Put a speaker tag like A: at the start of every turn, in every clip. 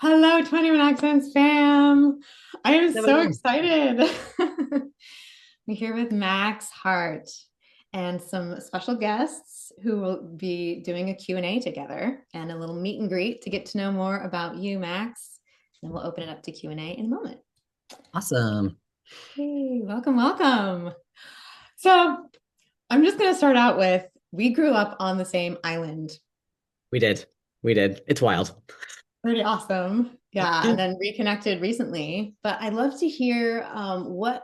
A: Hello, 21 Accents fam. I am so
B: Hello.
A: excited. We're here with Max Hart and some special guests who will be doing a Q&A together and a little meet and greet to get to know more about you, Max. And we'll open it up to Q&A in a moment.
B: Awesome.
A: Hey, welcome, welcome. So I'm just going to start out with we grew up on the same island.
B: We did. We did. It's wild.
A: Pretty awesome. Yeah, and then reconnected recently. But I'd love to hear what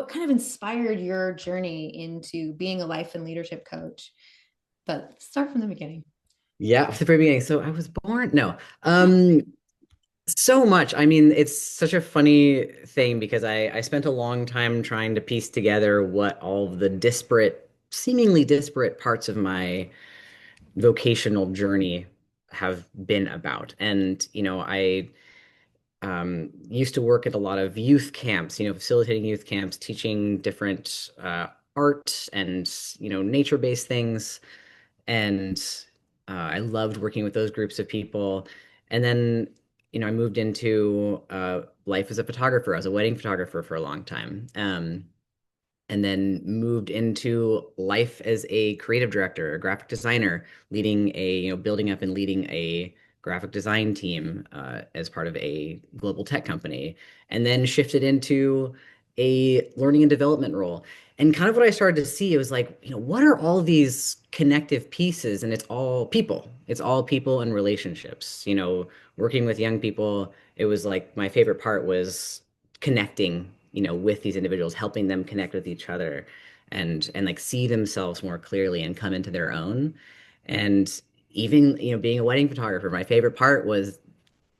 A: kind of inspired your journey into being a life and leadership coach. But start from the beginning.
B: Yeah, from the very beginning. So I was born, no. So much. I mean, it's such a funny thing because I spent a long time trying to piece together what all of the disparate, seemingly disparate parts of my vocational journey have been about. And, I used to work at a lot of youth camps, facilitating youth camps, teaching different art and, nature-based things. And I loved working with those groups of people. And then, I moved into life as a photographer. I was a wedding photographer for a long time. And then moved into life as a creative director, a graphic designer, leading building up and leading a graphic design team as part of a global tech company, and then shifted into a learning and development role. And kind of what I started to see, it was like, what are all these connective pieces? And it's all people. It's all people and relationships. Working with young people, it was like my favorite part was connecting, with these individuals, helping them connect with each other and like see themselves more clearly and come into their own. And even, being a wedding photographer, my favorite part was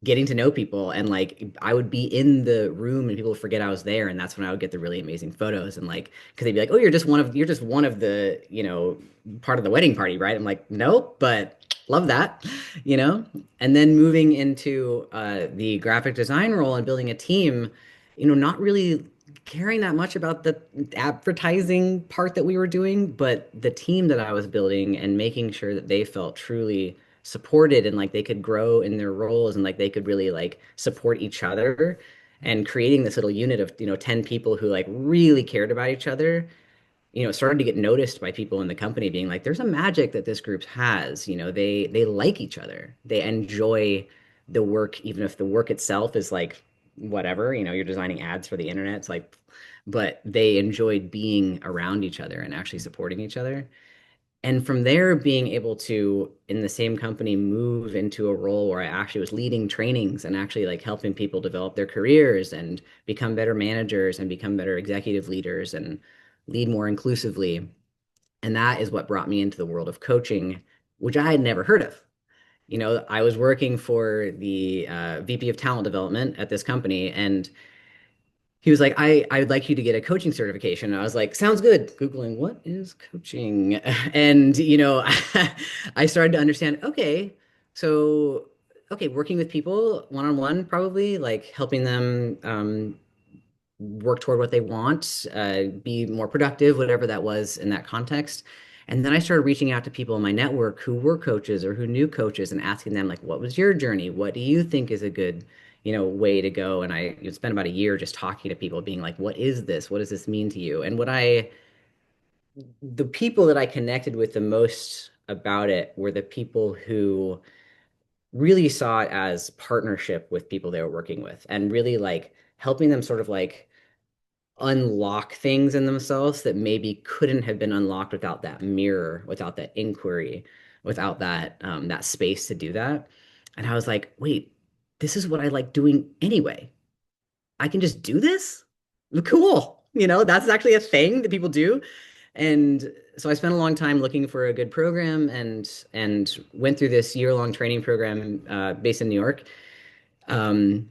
B: getting to know people, and like I would be in the room and people would forget I was there, and that's when I would get the really amazing photos. And like because they'd be like, oh, you're just one of the part of the wedding party, right? I'm like, nope, but love that, you know. And then moving into the graphic design role and building a team, not really caring that much about the advertising part that we were doing, but the team that I was building and making sure that they felt truly supported and like they could grow in their roles and like they could really like support each other, and creating this little unit of 10 people who like really cared about each other, started to get noticed by people in the company, being like, there's a magic that this group has. They like each other, they enjoy the work, even if the work itself is like whatever, you're designing ads for the internet, it's like, but they enjoyed being around each other and actually supporting each other. And from there, being able to, in the same company, move into a role where I actually was leading trainings and actually like helping people develop their careers and become better managers and become better executive leaders and lead more inclusively. And that is what brought me into the world of coaching, which I had never heard of. I was working for the VP of talent development at this company, and he was like, I would like you to get a coaching certification. And I was like, sounds good. Googling, what is coaching? And, I started to understand, okay, so, okay, working with people one-on-one, probably like helping them work toward what they want, be more productive, whatever that was in that context. And then I started reaching out to people in my network who were coaches or who knew coaches and asking them, like, what was your journey? What do you think is a good, way to go? And I spent about a year just talking to people, being like, what is this? What does this mean to you? And the people that I connected with the most about it were the people who really saw it as partnership with people they were working with, and really like helping them sort of like unlock things in themselves that maybe couldn't have been unlocked without that mirror, without that inquiry, without that space to do that. And I was like, wait, this is what I like doing anyway. I can just do this? Cool. That's actually a thing that people do. And so I spent a long time looking for a good program, and went through this year-long training program based in New York. Um,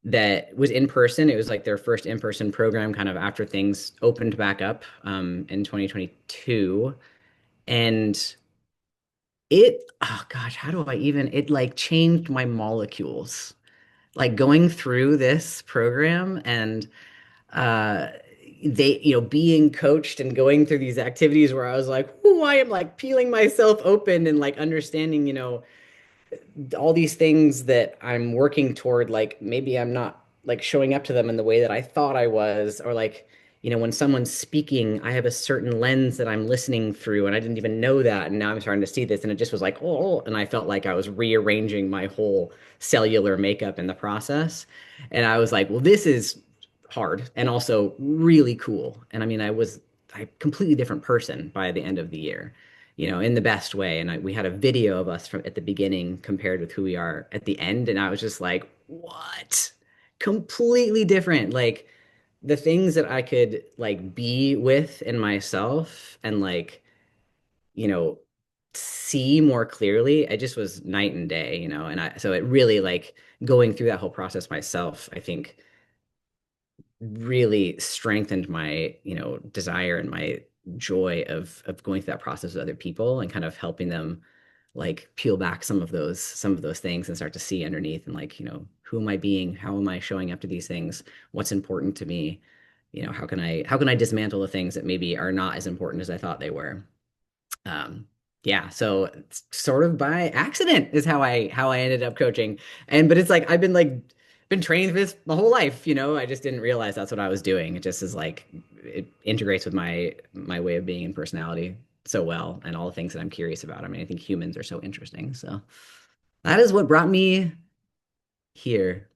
B: that was in person. It was like their first in-person program kind of after things opened back up in 2022. And oh gosh, how do I even, it like changed my molecules. Like going through this program and uh, being coached and going through these activities where I was like, oh, I am like peeling myself open and like understanding, all these things that I'm working toward, like maybe I'm not like showing up to them in the way that I thought I was, or like, when someone's speaking, I have a certain lens that I'm listening through, and I didn't even know that. And now I'm starting to see this, and it just was like, oh, and I felt like I was rearranging my whole cellular makeup in the process. And I was like, well, this is hard and also really cool. And I mean, I was a completely different person by the end of the year, in the best way. And we had a video of us from at the beginning compared with who we are at the end. And I was just like, what? Completely different. Like the things that I could like be with in myself and like, you know, see more clearly. It just was night and day. So it really like going through that whole process myself, I think really strengthened my, desire and my joy of going through that process with other people and kind of helping them like peel back some of those things and start to see underneath and like, who am I being? How am I showing up to these things? What's important to me? How can I dismantle the things that maybe are not as important as I thought they were? Um, yeah, so it's sort of by accident is how I ended up coaching. But it's like I've been training for this my whole life. I just didn't realize that's what I was doing. It just is like it integrates with my way of being and personality so well and all the things that I'm curious about. I mean, I think humans are so interesting. So that is what brought me here.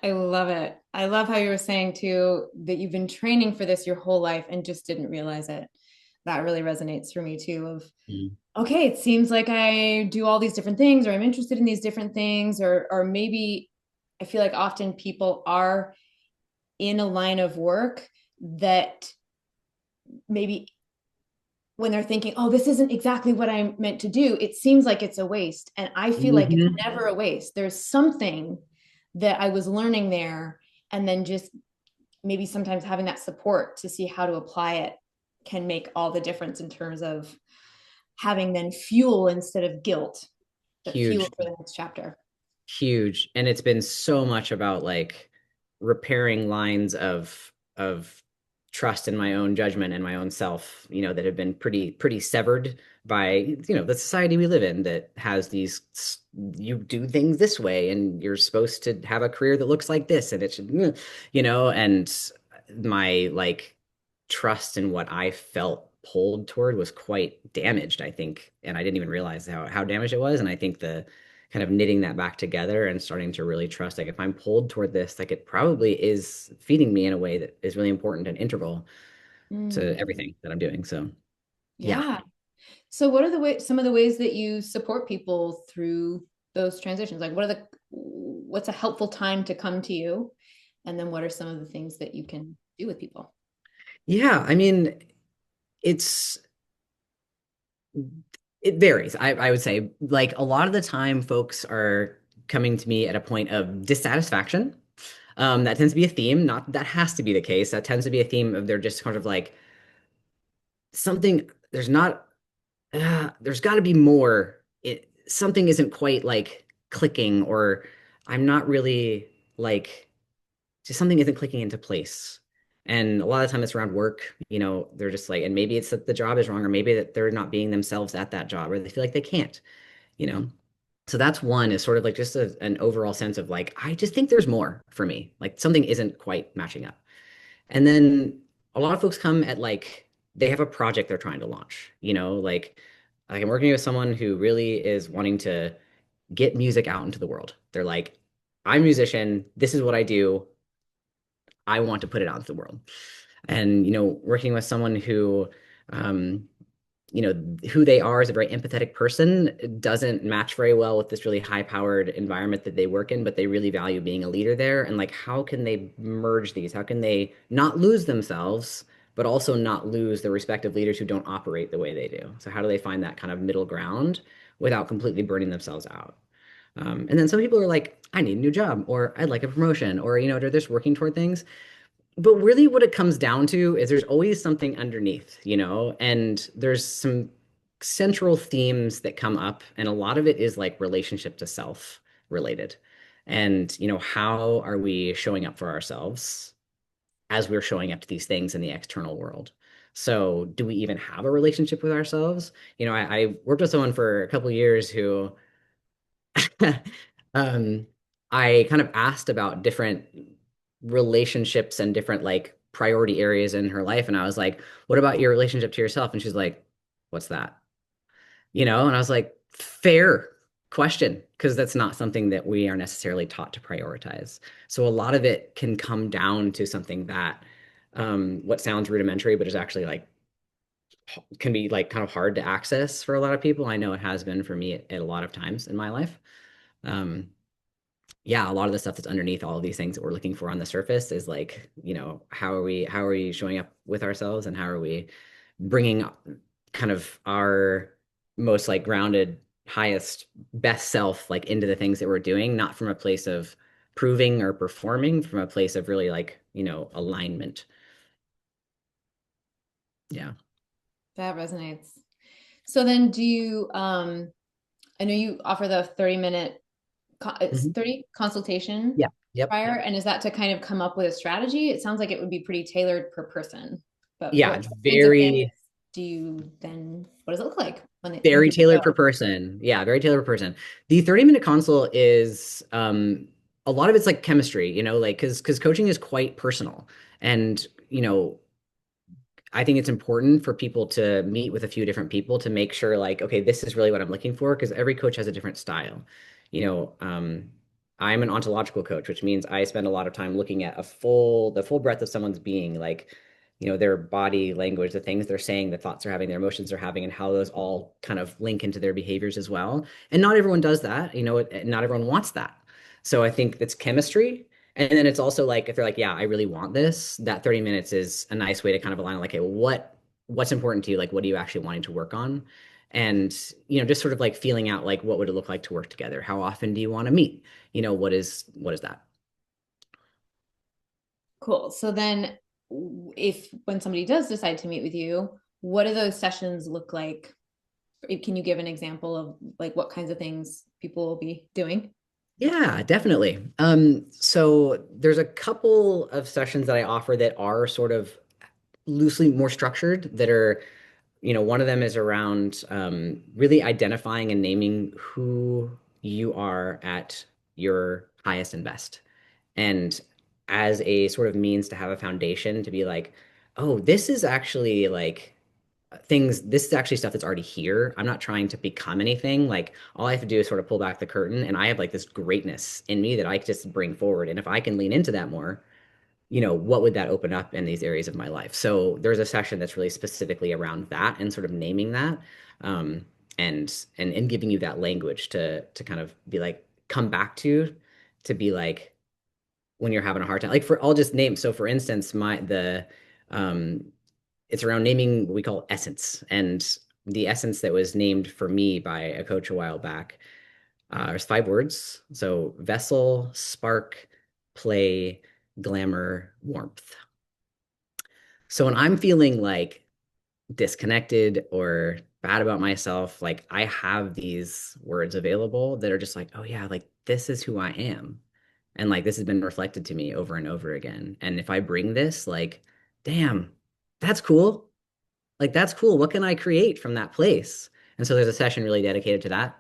A: I love it. I love how you were saying too that you've been training for this your whole life and just didn't realize it. That really resonates for me too of
B: Mm.
A: okay, it seems like I do all these different things or I'm interested in these different things or maybe I feel like often people are in a line of work that maybe when they're thinking, oh, this isn't exactly what I'm meant to do, it seems like it's a waste. And I feel like it's
B: Hmm.
A: never a waste. There's something that I was learning there. And then just maybe sometimes having that support to see how to apply it can make all the difference in terms of having then fuel instead of guilt, but fuel
B: Huge.
A: for the next chapter.
B: Huge. And it's been so much about like repairing lines of trust in my own judgment and my own self, that have been pretty severed by, the society we live in that has you do things this way and you're supposed to have a career that looks like this and it should, and my like trust in what I felt pulled toward was quite damaged, I think. And I didn't even realize how damaged it was. And I think the kind of knitting that back together and starting to really trust, like if I'm pulled toward this, like it probably is feeding me in a way that is really important and integral to
A: Mm,
B: everything that I'm doing. So yeah.
A: yeah. So what are some of the ways that you support people through those transitions? Like what's a helpful time to come to you? And then what are some of the things that you can do with people?
B: Yeah. I mean, it's it varies. I would say like a lot of the time folks are coming to me at a point of dissatisfaction. That tends to be a theme. Not that has to be the case. That tends to be a theme of they're just kind of like something, there's got to be more. Something isn't quite like clicking, or I'm not really like, just something isn't clicking into place. And a lot of the time it's around work, they're just like, and maybe it's that the job is wrong, or maybe that they're not being themselves at that job, or they feel like they can't, you know. So that's one is sort of like just an overall sense of like, I just think there's more for me. Like something isn't quite matching up. And then a lot of folks come at like they have a project they're trying to launch, like I'm working with someone who really is wanting to get music out into the world. They're like, I'm a musician, this is what I do. I want to put it out into the world. And working with someone who um who they are as a very empathetic person doesn't match very well with this really high-powered environment that they work in, but they really value being a leader there. And like, how can they merge these? How can they not lose themselves, but also not lose the respective leaders who don't operate the way they do? So how do they find that kind of middle ground without completely burning themselves out? And then some people are like, I need a new job, or I'd like a promotion, or they're just working toward things. But really, what it comes down to is there's always something underneath, and there's some central themes that come up, and a lot of it is like relationship to self related. And, how are we showing up for ourselves as we're showing up to these things in the external world? So do we even have a relationship with ourselves? I worked with someone for a couple of years who um, I kind of asked about different relationships and different like priority areas in her life. And I was like, what about your relationship to yourself? And she's like, what's that? And I was like, fair question, because that's not something that we are necessarily taught to prioritize. So a lot of it can come down to something that what sounds rudimentary, but is actually like can be like kind of hard to access for a lot of people. I know it has been for me at a lot of times in my life. Um, yeah, a lot of the stuff that's underneath all of these things that we're looking for on the surface is like, how are we showing up with ourselves, and how are we bringing kind of our most like grounded, highest, best self like into the things that we're doing, not from a place of proving or performing, from a place of really like, alignment. Yeah.
A: That resonates. So then do you I know you offer the 30-minute it's
B: Mhm.
A: 30 consultation
B: Yeah. Yep.
A: prior, and is that to kind of come up with a strategy? It sounds like it would be pretty tailored per person. But
B: Yeah,
A: what
B: it's
A: kinds of things
B: very
A: do you then what does it look like when
B: very
A: people
B: tailored per
A: go?
B: person. Yeah, very tailored per person. The 30-minute consult is a lot of it's like chemistry, like because coaching is quite personal. And, I think it's important for people to meet with a few different people to make sure, like, okay, this is really what I'm looking for, because every coach has a different style. You know, um, I'm an ontological coach, which means I spend a lot of time looking at the full breadth of someone's being, like, their body language, the things they're saying, the thoughts they're having, their emotions they're having, and how those all kind of link into their behaviors as well. And not everyone does that, not everyone wants that. So I think it's chemistry. And then it's also like if they're like, yeah, I really want this, that 30 minutes is a nice way to kind of align like, hey, what's important to you? Like, what are you actually wanting to work on? And, just sort of like feeling out like what would it look like to work together? How often do you want to meet? What is that?
A: Cool. So then if when somebody does decide to meet with you, what do those sessions look like? Can you give an example of like what kinds of things people will be doing?
B: Yeah, definitely. So there's a couple of sessions that I offer that are sort of loosely more structured, that are, one of them is around really identifying and naming who you are at your highest and best. And as a sort of means to have a foundation to be like, oh, this is actually like this is actually stuff that's already here. I'm not trying to become anything. Like all I have to do is sort of pull back the curtain, and I have like this greatness in me that I can just bring forward. And if I can lean into that more, what would that open up in these areas of my life? So there's a session that's really specifically around that and sort of naming that, um, and giving you that language to kind of be like come back to be like when you're having a hard time. Like I'll just name. So for instance, um, it's around naming what we call essence, and the essence that was named for me by a coach a while back. There's 5 words. So vessel, spark, play, glamour, warmth. So when I'm feeling like disconnected or bad about myself, like I have these words available that are just like, oh yeah, like this is who I am. And like this has been reflected to me over and over again. And if I bring this, like, damn, that's cool. Like that's cool. What can I create from that place? And so there's a session really dedicated to that.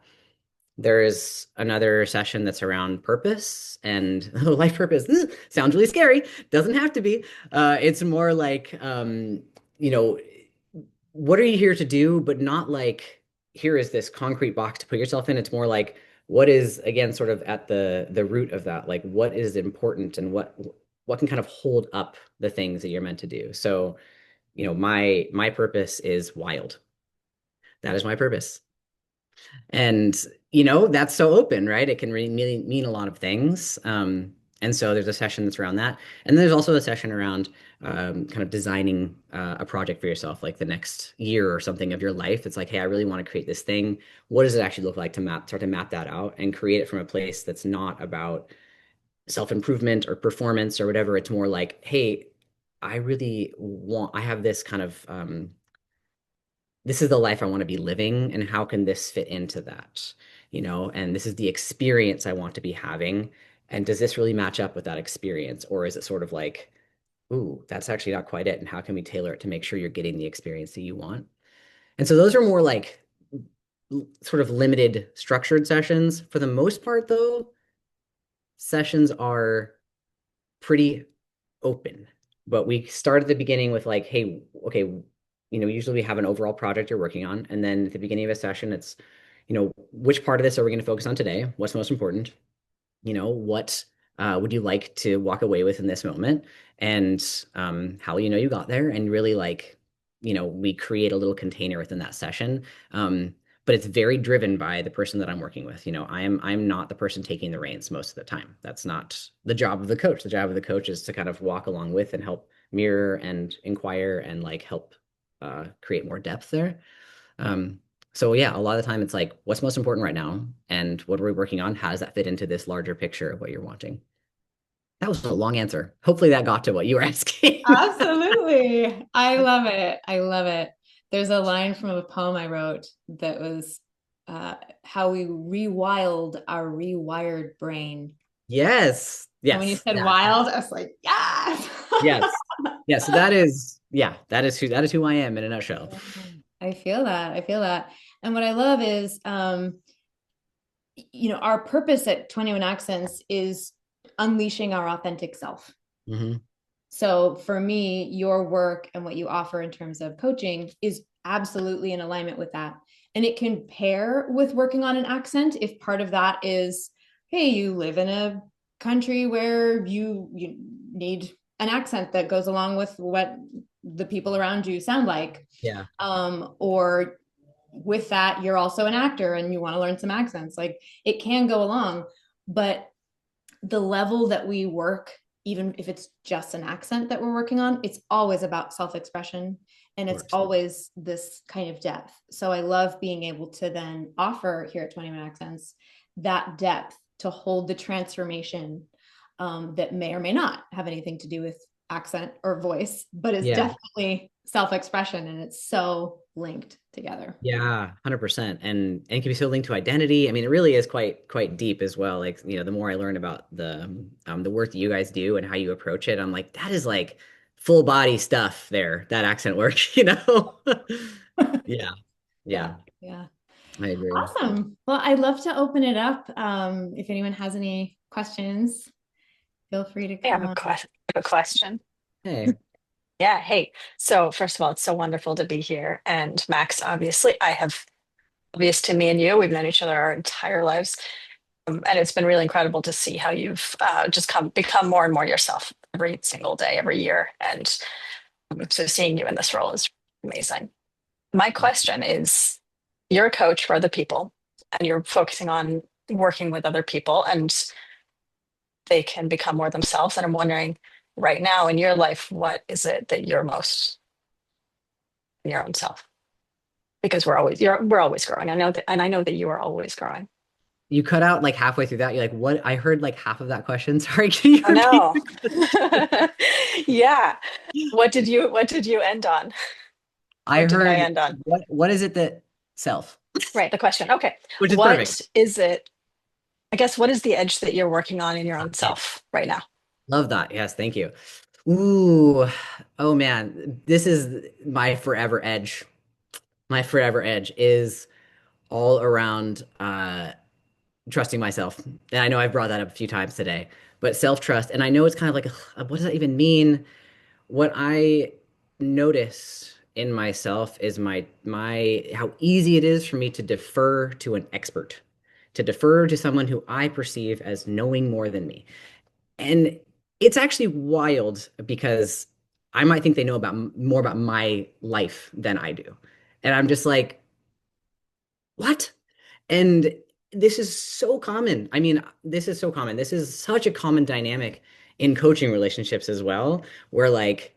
B: There's another session that's around purpose and life purpose. Sounds really scary. Doesn't have to be. It's more like, you know, what are you here to do? But not like here is this concrete box to put yourself in. It's more like what is again sort of at the root of that. Like what is important and what can kind of hold up the things that you're meant to do. So, my purpose is wild. That is my purpose. And, that's so open, right? It can really mean a lot of things. And so there's a session that's around that. And there's also a session around kind of designing a project for yourself, like the next year or something of your life. It's like, hey, I really want to create this thing. What does it actually look like to start to map that out and create it from a place that's not about self-improvement or performance or whatever. It's more like, hey, I have this kind of this is the life I want to be living, and how can this fit into that? And this is the experience I want to be having. And does this really match up with that experience? Or is it sort of like Ooh, that's actually not quite it. And how can we tailor it to make sure you're getting the experience that you want? And so those are more like sort of limited structured sessions. For the most part, though, sessions are pretty open. But we start at the beginning with like, hey, okay, usually we have an overall project you're working on. And then at the beginning of a session, it's, which part of this are we going to focus on today? What's most important? What would you like to walk away with in this moment? And how will you know you got there? And really like, we create a little container within that session. But it's very driven by the person that I'm working with. I'm not the person taking the reins most of the time. That's not the job of the coach. The job of the coach is to kind of walk along with and help mirror and inquire and like help create more depth there. Um, so yeah, a lot of the time it's like, what's most important right now, and what are we working on? How does that fit into this larger picture of what you're wanting? That was a long answer. Hopefully that got to what you were asking.
A: Absolutely. I love it. I love it. There's a line from a poem I wrote that was uh, how we rewild our rewired brain.
B: Yes,
A: And when you
B: yes,
A: said
B: yeah,
A: wild, I was like, yes.
B: yes, yeah. So that is, yeah, that is who I am in a nutshell.
A: I feel that. I feel that. And what I love is, our purpose at 21 Accents is unleashing our authentic self.
B: Hmm.
A: So for me, your work and what you offer in terms of coaching is absolutely in alignment with that. And it can pair with working on an accent if part of that is, hey, you live in a country where you need an accent that goes along with what the people around you sound like.
B: Yeah,
A: Or with that, you're also an actor and you want to learn some accents. Like it can go along, but the level that we work, even if it's just an accent that we're working on, it's always about self-expression and
B: of
A: it's
B: course.
A: always this kind of depth. So I love being able to then offer here at 21 Accents that depth to hold the transformation that may or may not have anything to do with accent or voice, but is
B: Yeah.
A: definitely self-expression and it's so linked together.
B: Yeah, 100%. And can be so linked to identity. I mean, it really is quite deep as well. Like, the more I learn about the work that you guys do and how you approach it, I'm like, that is like full body stuff there, that accent work. Yeah,
A: Yeah,
B: yeah,
A: yeah.
B: I agree.
A: Awesome. Well, I'd love to open it up. If anyone has any questions, feel free to
C: I
A: come
C: have
A: on.
C: a question.
B: Hey,
C: Yeah, hey. So first of all, it's so wonderful to be here. And Max, obviously, I have obvious to me and you, we've known each other our entire lives. And it's been really incredible to see how you've just become more and more yourself every single day, every year. And so seeing you in this role is amazing. My question is, you're a coach for other people and you're focusing on working with other people and they can become more themselves. And I'm wondering right now in your life, what is it that you're most in your own self? Because we're always growing. I know that, and I know that you are always growing.
B: you cut out like halfway through that. You're like, what? I heard like half of that question. Sorry, can you
C: I
B: repeat
C: know.
B: the question?
C: Yeah. What did you end on?
B: I
C: What did I
B: heard
C: end on?
B: what is it that self,
C: Right, the question. Okay.
B: which is perfect.
C: What is it? I guess what is the edge that you're working on in your own self right now?
B: Love that. Yes, thank you. Ooh, oh man, this is my forever edge. My forever edge is all around trusting myself. And I know I've brought that up a few times today, but self-trust. And I know it's kind of like, ugh, what does that even mean? What I notice in myself is my how easy it is for me to defer to an expert, to defer to someone who I perceive as knowing more than me. And it's actually wild because I might think they know about more about my life than I do. And I'm just like, what? And this is so common. I mean, this is so common. This is such a common dynamic in coaching relationships as well, where like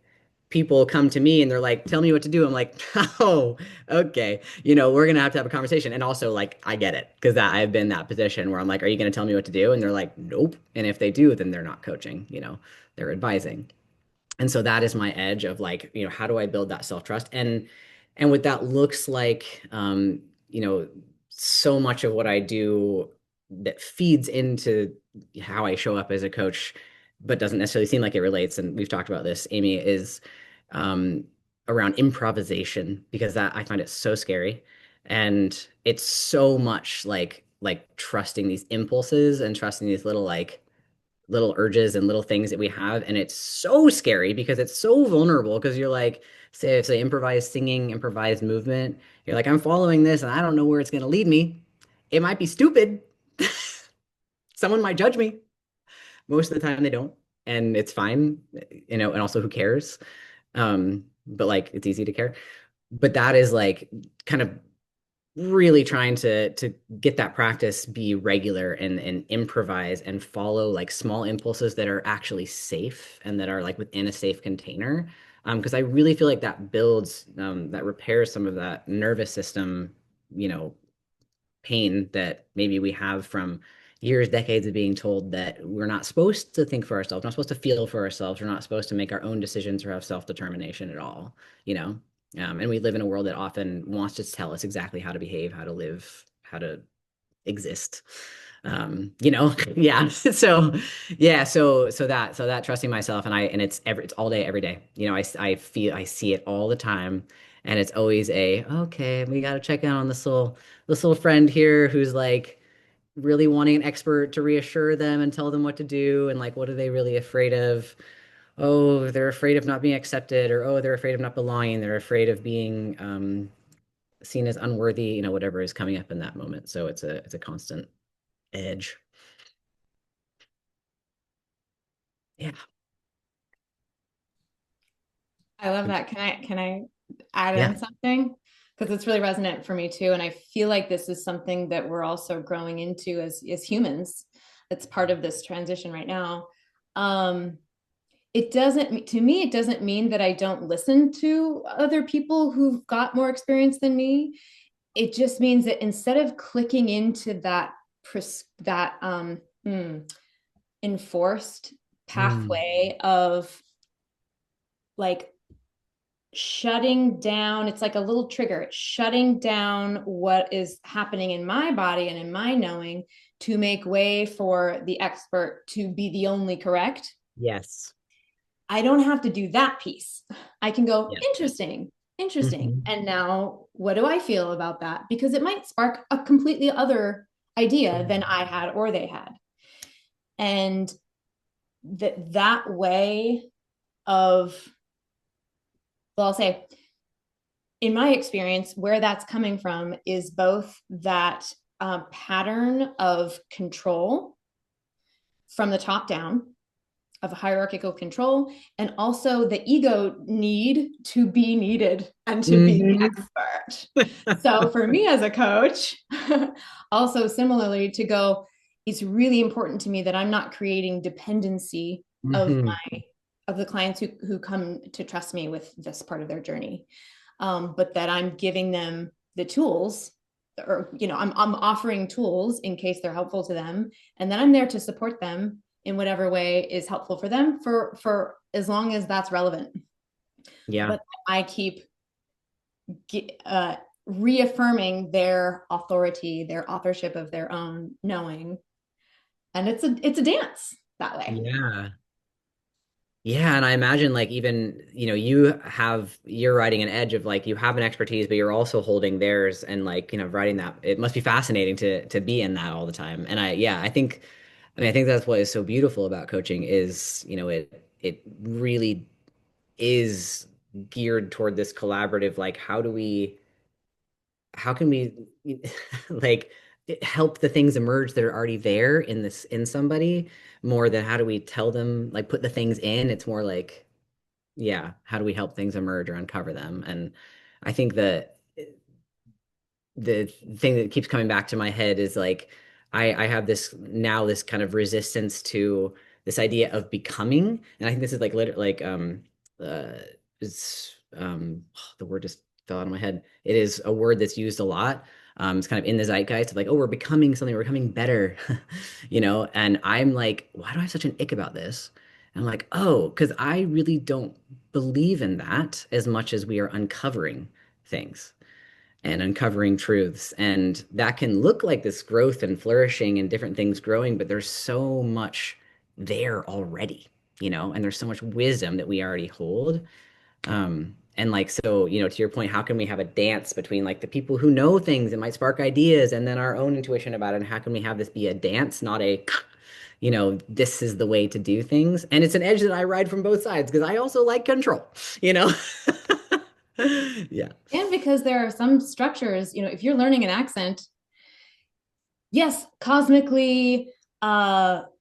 B: people come to me and they're like, tell me what to do. I'm like, oh, okay. We're gonna have to have a conversation. And also, like, I get it because that I've been in that position where I'm like, are you gonna tell me what to do? And they're like, nope. And if they do, then they're not coaching, they're advising. And so that is my edge of like, how do I build that self-trust? And what that looks like, you know, so much of what I do that feeds into how I show up as a coach but doesn't necessarily seem like it relates, and we've talked about this, Amy, is um, around improvisation because that I find it so scary, and it's so much like trusting these impulses and trusting these little urges and little things that we have, and it's so scary because it's so vulnerable because you're like, say improvised singing, improvised movement, you're like, I'm following this and I don't know where it's going to lead me. It might be stupid. Someone might judge me. Most of the time they don't, and it's fine, and also who cares? But like it's easy to care. But that is like kind of really trying to get that practice be regular and improvise and follow like small impulses that are actually safe and that are like within a safe container. Because I really feel like that builds that repairs some of that nervous system, you know, pain that maybe we have from years, decades of being told that we're not supposed to think for ourselves, not supposed to feel for ourselves, we're not supposed to make our own decisions or have self-determination at all, you know? And we live in a world that often wants to tell us exactly how to behave, how to live, how to exist. Yeah. So yeah, so that trusting myself, and it's all day, every day. I feel I see it all the time. And it's always okay, we gotta check in on this little friend here who's like really wanting an expert to reassure them and tell them what to do, and like what are they really afraid of? Oh, they're afraid of not being accepted, or oh, they're afraid of not belonging, they're afraid of being seen as unworthy, whatever is coming up in that moment. So it's a constant edge. Yeah.
A: I love that. Can I add
B: Yeah.
A: in something? Because it's really resonant for me too. And I feel like this is something that we're also growing into as humans. It's part of this transition right now. Um, it doesn't, to me, it doesn't mean that I don't listen to other people who've got more experience than me. It just means that instead of clicking into that enforced
B: Mm.
A: pathway of like shutting down, it's like a little trigger, it's shutting down what is happening in my body and in my knowing to make way for the expert to be the only correct.
B: Yes.
A: I don't have to do that piece. I can go,
B: Yeah.
A: interesting, interesting.
B: Mhm.
A: And now what do I feel about that? Because it might spark a completely other idea than I had or they had. And that way of, well, I'll say, in my experience, where that's coming from is both that pattern of control from the top down, of hierarchical control, and also the ego need to be needed and to be the
B: Mhm.
A: expert. So for me as a coach, also similarly to go, it's really important to me that I'm not creating dependency of
B: Mhm.
A: the clients who come to trust me with this part of their journey, but that I'm giving them the tools, or I'm offering tools in case they're helpful to them, and then I'm there to support them in whatever way is helpful for them for as long as that's relevant.
B: Yeah.
A: But I keep uh, reaffirming their authority, their authorship of their own knowing, and it's a dance that way.
B: Yeah. Yeah, and I imagine like even, you're riding an edge of like you have an expertise, but you're also holding theirs and like, riding that. It must be fascinating to be in that all the time. And I think that's what is so beautiful about coaching is, it really is geared toward this collaborative, like how can we like help the things emerge that are already there in somebody more than how do we tell them like put the things in. It's more like, yeah, how do we help things emerge or uncover them? And I think that the thing that keeps coming back to my head is like I have this kind of resistance to this idea of becoming, and I think this is like uh it's the word just fell out of my head. It is a word that's used a lot. It's kind of in the zeitgeist of like, oh, we're becoming something, we're becoming better, and I'm like, why do I have such an ick about this? And I'm like, oh, because I really don't believe in that as much as we are uncovering things and uncovering truths. And that can look like this growth and flourishing and different things growing, but there's so much there already, and there's so much wisdom that we already hold. And like, so, to your point, how can we have a dance between like the people who know things that might spark ideas and then our own intuition about it? And how can we have this be a dance, not a, this is the way to do things? And it's an edge that I ride from both sides because I also like control, you know? Yeah.
A: And because there are some structures, if you're learning an accent, yes, cosmically,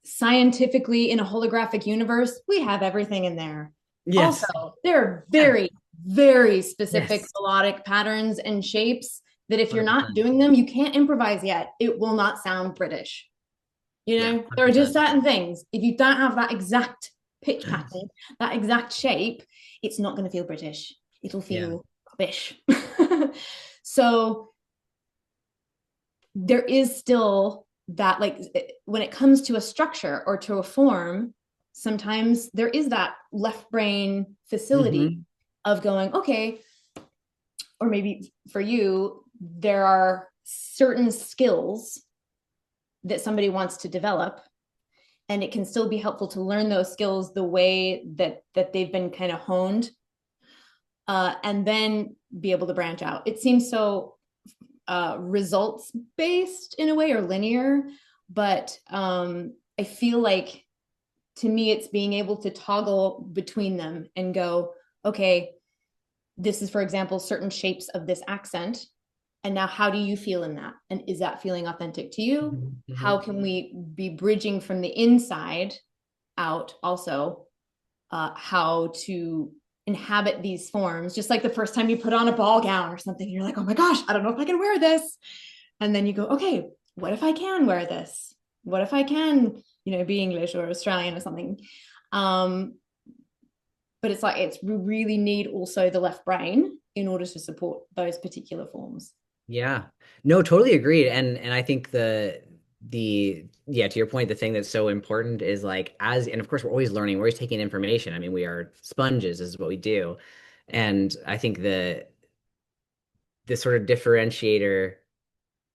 A: scientifically, in a holographic universe, we have everything in there. Also,
B: Yes.
A: there are
B: Yeah.
A: very, very specific
B: Yes.
A: melodic patterns and shapes that if you're not
B: 100%.
A: doing them, you can't improvise yet. It will not sound British.
B: Yeah.
A: There are just
B: 100%.
A: certain things. If you don't have that exact pitch pattern, that exact shape, it's not going to feel British. It'll
B: Yeah.
A: feel rubbish. So there is still that, like, when it comes to a structure or to a form, sometimes there is that left brain facility
B: Hmm.
A: of going, okay, or maybe for you, there are certain skills that somebody wants to develop, and it can still be helpful to learn those skills the way that they've been kind of honed, and then be able to branch out. It seems so results based in a way, or linear, but I feel like, to me, it's being able to toggle between them and go, okay, this is, for example, certain shapes of this accent, and now how do you feel in that, and is that feeling authentic to you? How
B: Hmm.
A: can we be bridging from the inside out also, how to inhabit these forms, just like the first time you put on a ball gown or something, you're like, oh my gosh, I don't know if I can wear this. And then you go, okay, what if I can wear this? What if I can, be English or Australian or something? Um, but it's like, we really need also the left brain in order to support those particular forms.
B: Yeah. No, totally agreed. And I think the yeah, to your point, the thing that's so important is like and of course we're always learning, we're always taking information. I mean, we are sponges, is what we do. And I think the sort of differentiator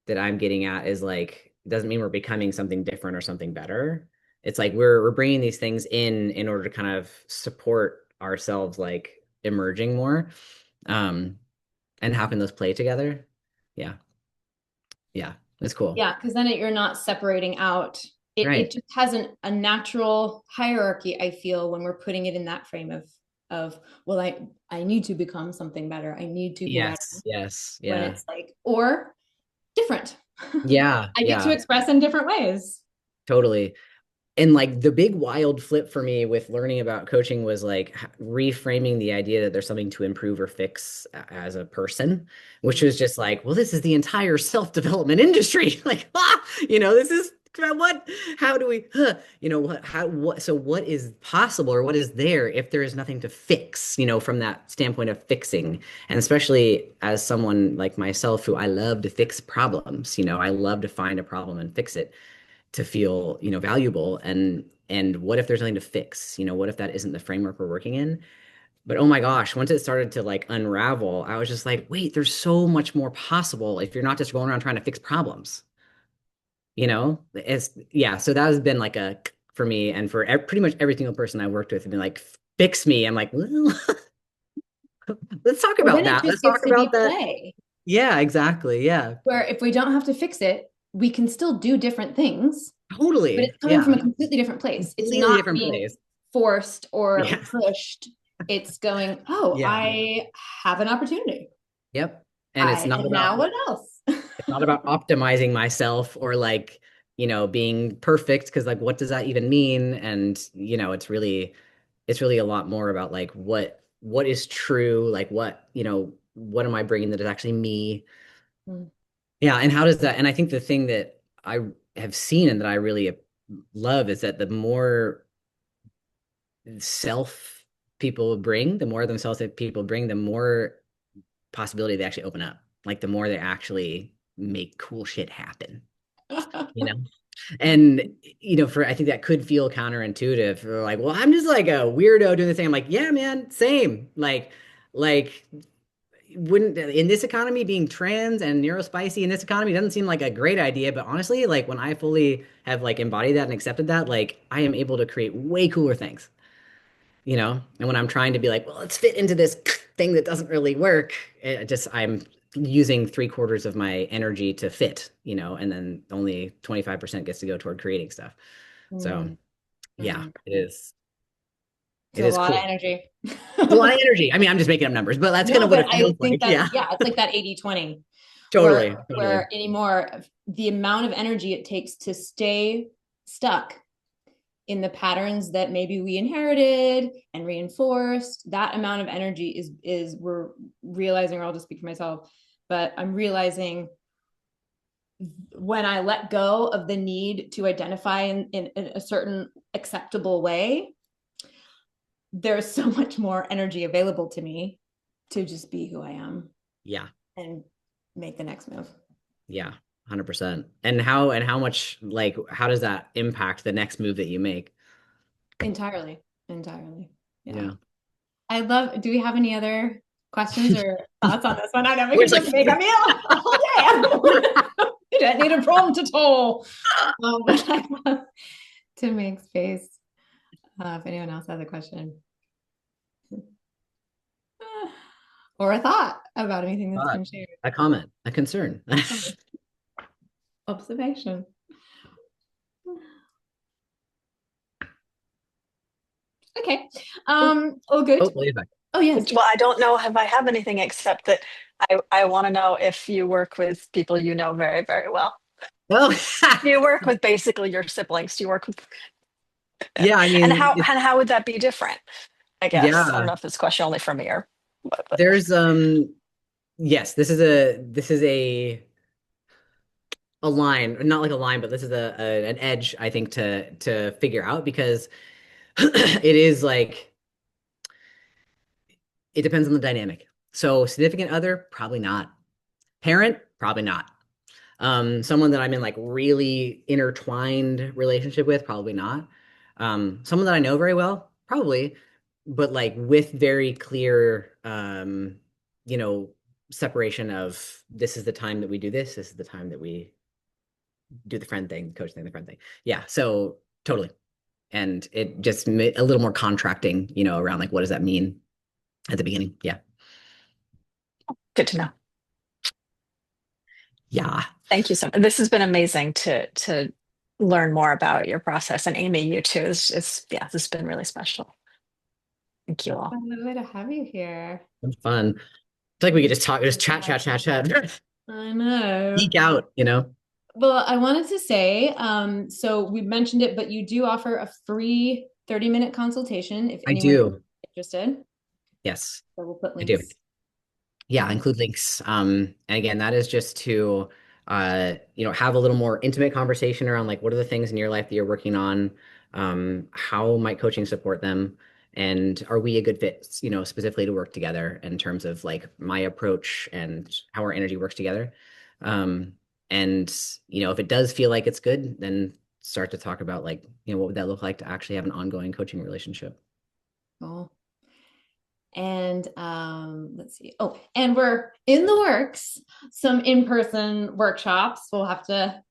B: that I'm getting at is like doesn't mean we're becoming something different or something better. It's like we're bringing these things in order to kind of support ourselves like emerging more. Um, and how can those play together? Yeah. Yeah, that's cool.
A: Yeah, because then you're not separating out. It
B: Right.
A: just has a natural hierarchy, I feel, when we're putting it in that frame of, well, I need to become something better. I need to be better.
B: Yes, yes,
A: When
B: yeah.
A: it's like, or different.
B: Yeah,
A: I get to
B: yeah,
A: express in different ways.
B: totally. And like the big wild flip for me with learning about coaching was like reframing the idea that there's something to improve or fix as a person, which was just like, well, this is the entire self-development industry. Like, this is what, how do we, so what is possible or what is there if there is nothing to fix, from that standpoint of fixing. And especially as someone like myself who I love to fix problems, I love to find a problem and fix it to feel, valuable. And what if there's nothing to fix? What if that isn't the framework we're working in? But oh my gosh, once it started to like unravel, I was just like, wait, there's so much more possible if you're not just going around trying to fix problems. It's yeah. So that has been like a for me and for pretty much every single person I worked with have been like, fix me. I'm like, well, let's talk
A: Well,
B: about
A: then it
B: that.
A: just
B: Let's
A: gets
B: talk
A: to be
B: about that.
A: play,
B: Yeah, exactly. Yeah,
A: where if we don't have to fix it, we can still do different things, but
B: totally.
A: it's coming from
B: Yeah,
A: a completely different place. It's
B: completely
A: not
B: different
A: being
B: place.
A: forced or
B: Yeah,
A: pushed. It's going, oh,
B: yeah.
A: I have an opportunity.
B: Yep. And it's not
A: And now
B: about
A: what else?
B: it's not about optimizing myself or like, being perfect because like what does that even mean? And it's really a lot more about like what is true, like what am I bringing that is actually me?
A: Mm.
B: Yeah, and how does that and I think the thing that I have seen and that I really love is that the more self people bring, the more themselves that people bring, the more possibility they actually open up. Like the more they actually make cool shit happen, you know? And for I think that could feel counterintuitive. For like, well, I'm just like a weirdo doing the thing. I'm like, yeah, man, same. Like wouldn't in this economy being trans and neurospicy in this economy doesn't seem like a great idea, but honestly, like when I fully have like embodied that and accepted that, like I am able to create way cooler things, you know? And when I'm trying to be like, well, let's fit into this thing that doesn't really work, I'm using three-quarters of my energy to fit, you know, and then only 25% gets to go toward creating stuff. So
A: Mm,
B: yeah,
A: mm. It's
B: it
A: a
B: is
A: lot of
B: cool.
A: energy.
B: It's a lot of energy. I mean, I'm just making up numbers, but that's kind
A: No,
B: of what
A: but
B: it
A: I
B: feels
A: think
B: like.
A: that's,
B: Yeah,
A: yeah, it's like that 80-20, where
B: totally, totally.
A: anymore the amount of energy it takes to stay stuck in the patterns that maybe we inherited and reinforced, that amount of energy is we're realizing, or I'll just speak for myself, but I'm realizing when I let go of the need to identify in a certain acceptable way, there's so much more energy available to me to just be who I am
B: Yeah,
A: and make the next move.
B: yeah, 100%. And how much like how does that impact the next move that you make?
A: Entirely. Entirely. Yeah.
B: Yeah.
A: I love, do we have any other questions or thoughts on this one? I know we
B: We're
A: could
B: just
A: just make a meal all day. You don't need a prompt at all. But I love to make space if anyone else has a question or a thought about anything that's
B: like
A: been shared.
B: a comment, a concern.
A: Observation. Okay. Oh, good.
B: Oh, wait a second.
A: Oh, yes.
C: Well, I don't know if I have anything except that I want to know if you work with people you know very, very well.
B: Well,
C: You work with basically your siblings. Do you work with,
B: yeah, I
C: and
B: mean,
C: how would that be different? I guess I don't
B: yeah,
C: know if this question only for me or, but
B: there's yes, this is a line, not like a line, but this is an edge I think to figure out because it is like it depends on the dynamic. So significant other, probably not. Parent, probably not. Someone that I'm in like really intertwined relationship with, probably not. Someone that I know very well, probably, but like with very clear, you know, separation of this is the time that we do this, this is the time that we do the friend thing, coach thing, the friend thing. Yeah, so totally. And it just made a little more contracting, you know, around like what does that mean at the beginning? Yeah.
C: good to know.
B: Yeah.
C: Thank you so much. This has been amazing to learn more about your process, and Amy, you too. It's yeah, this has been really special. Thank you
A: It's
C: all.
A: been lovely to have you here.
B: It's fun. It's like we could just talk, just chat, chat, chat, chat,
A: I know.
B: geek out, you know?
A: Well, I wanted to say, so we mentioned it, but you do offer a free 30-minute consultation if
B: I
A: anyone is
B: do.
A: interested.
B: Yes,
A: So we'll put
B: I do.
A: links.
B: Yeah,
A: Uh,
B: include links. And again, that is just to you know, have a little more intimate conversation around like what are the things in your life that you're working on? How might coaching support them? And are we a good fit, you know, specifically to work together in terms of like my approach and how our energy works together? Um, and you know, if it does feel like it's good, then start to talk about like, you know, what would that look like to actually have an ongoing coaching relationship?
A: cool. And let's see. Oh, and we're in the works, some in-person workshops. We'll have to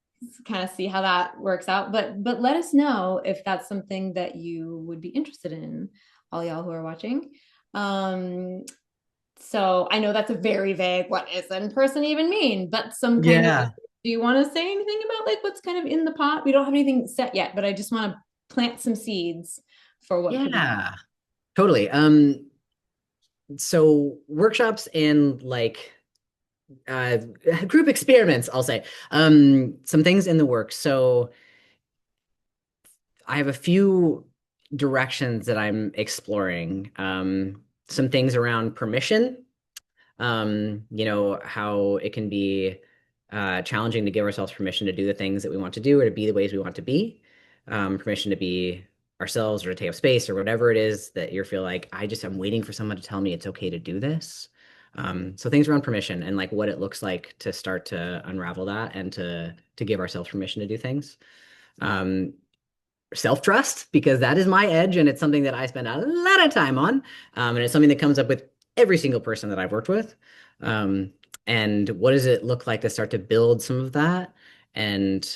A: kind of see how that works out. But let us know if that's something that you would be interested in, all y'all who are watching. Um, so I know that's a very vague, what is in person even mean, but some kind of,
B: Yeah.
A: do you want to say anything about like what's kind of in the pot? We don't have anything set yet, but I just want to plant some seeds for what could be.
B: Yeah, totally. So workshops and like uh group experiments, I'll say. Some things in the works. So I have a few directions that I'm exploring. Some things around permission. You know, how it can be challenging to give ourselves permission to do the things that we want to do or to be the ways we want to be. Permission to be ourselves or to take up space or whatever it is that you feel like I'm waiting for someone to tell me it's okay to do this. So things around permission and like what it looks like to start to unravel that and to give ourselves permission to do things. Um, Self-trust, because that is my edge and it's something that I spend a lot of time on. And it's something that comes up with every single person that I've worked with. Um, and what does it look like to start to build some of that and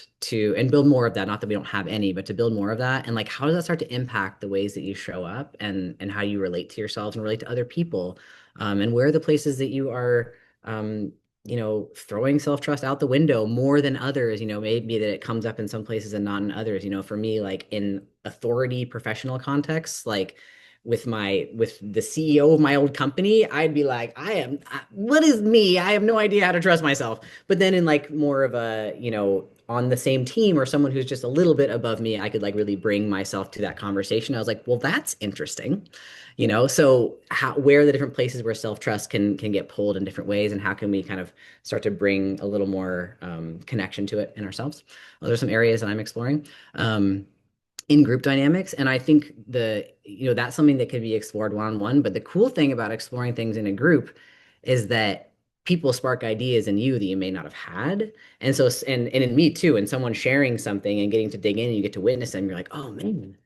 B: build more of that? Not that we don't have any, but to build more of that. And like, how does that start to impact the ways that you show up and how you relate to yourselves and relate to other people? And where are the places that you are, um, throwing self-trust out the window more than others? Maybe that it comes up in some places and not in others. For me, like in authority professional contexts, like with the CEO of my old company, I'd be like, what is me? I have no idea how to trust myself. But then in like more of a, on the same team or someone who's just a little bit above me, I could like really bring myself to that conversation. I was like, well, that's interesting. So where are the different places where self-trust can get pulled in different ways, and how can we kind of start to bring a little more connection to it in ourselves? Well, there's some areas that I'm exploring. In group dynamics. And I think that's something that could be explored one-on-one. But the cool thing about exploring things in a group is that people spark ideas in you that you may not have had. And so, and in me too, and someone sharing something and getting to dig in and you get to witness them, you're like, oh man,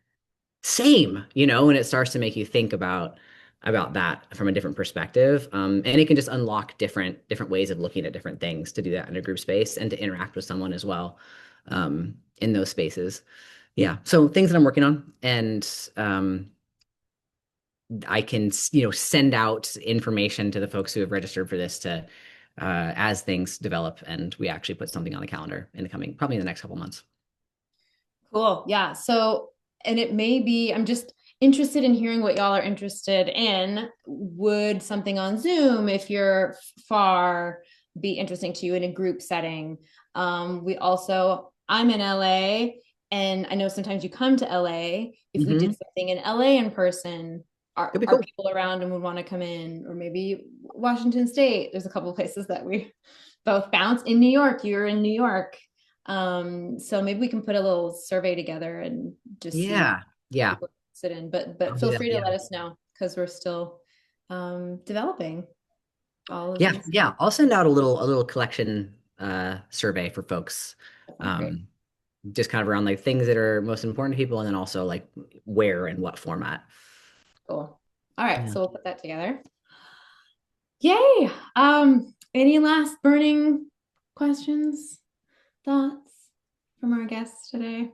B: same, and it starts to make you think about that from a different perspective. And it can just unlock different ways of looking at different things to do that in a group space and to interact with someone as well in those spaces. Yeah. So things that I'm working on, and I can, send out information to the folks who have registered for this to as things develop, and we actually put something on the calendar in the coming, probably in the next couple months.
A: Cool. Yeah. So, and it may be, I'm just interested in hearing what y'all are interested in. Would something on Zoom, if you're far, be interesting to you in a group setting? I'm in LA, and I know sometimes you come to LA. If we did
B: Hmm.
A: something in LA in person,
B: It'd be
A: are
B: cool.
A: people around and would want to come in? Or maybe Washington State. There's a couple of places that we both bounce. In New York, you're in New York. So maybe we can put a little survey together and just see
B: Yeah. Yeah.
A: people sit in.
B: I'll
A: But
B: do
A: feel
B: that.
A: free to
B: Yeah.
A: let us know because we're still developing all of
B: Yeah.
A: these.
B: Yeah. I'll send out a little collection survey for folks.
A: That sounds great.
B: Um, just kind of around like things that are most important to people, and then also like where and what format.
A: Cool. All right,
B: Yeah.
A: so we'll put that together. Yay. Any last burning questions, thoughts from our guests today?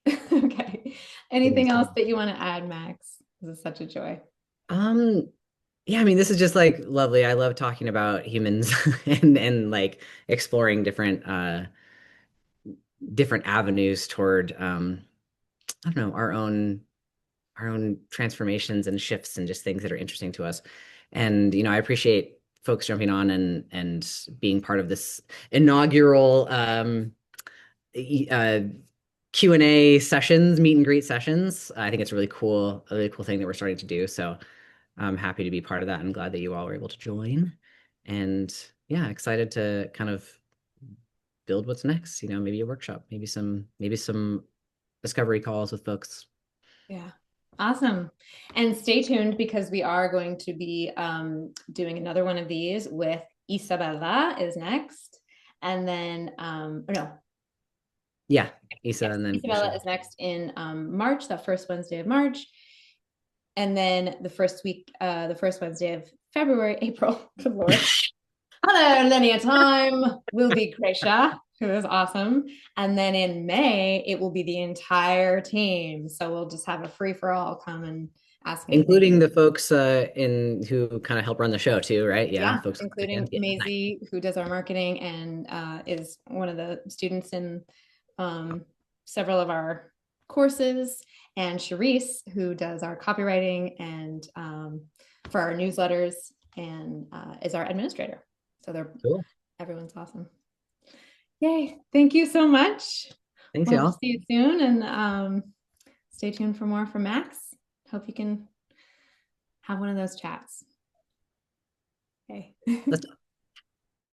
A: Okay.
B: Goodness.
A: Anything else that you want to add, Max? This is such a joy.
B: Um, yeah, I mean, this is just like lovely. I love talking about humans and like exploring different avenues toward I don't know, our own transformations and shifts and just things that are interesting to us. And I appreciate folks jumping on and being part of this inaugural uh Q&A sessions, meet and greet sessions. I think it's a really cool thing that we're starting to do. So I'm happy to be part of that. I'm glad that you all were able to join. And yeah, excited to kind of build what's next. Maybe a workshop, maybe some discovery calls with folks.
A: Yeah. Awesome. And stay tuned because we are going to be doing another one of these with Isabella is next. And then, or no,
B: Yeah, Isa
A: yes,
B: and then
A: Isabella
B: Michelle.
A: is next in March, that first Wednesday of March. And then the first Wednesday of February, April, good Lord. Other linear time will be Krisha, who is awesome. And then in May, it will be the entire team. So we'll just have a free for all, come and ask anything.
B: Including the folks in who kind of help run the show too, right? Yeah,
A: Yeah,
B: folks on the back
A: including
B: end. Yeah, nice.
A: Maisie, who does our marketing and is one of the students in um, several of our courses, and Charisse, who does our copywriting and for our newsletters and is our administrator. So
B: Cool.
A: everyone's awesome. Yay. Thank you so much.
B: Thanks,
A: We'll have to
B: y'all.
A: see you soon and stay tuned for more from Max. Hope you can have one of those chats. Okay.
B: Let's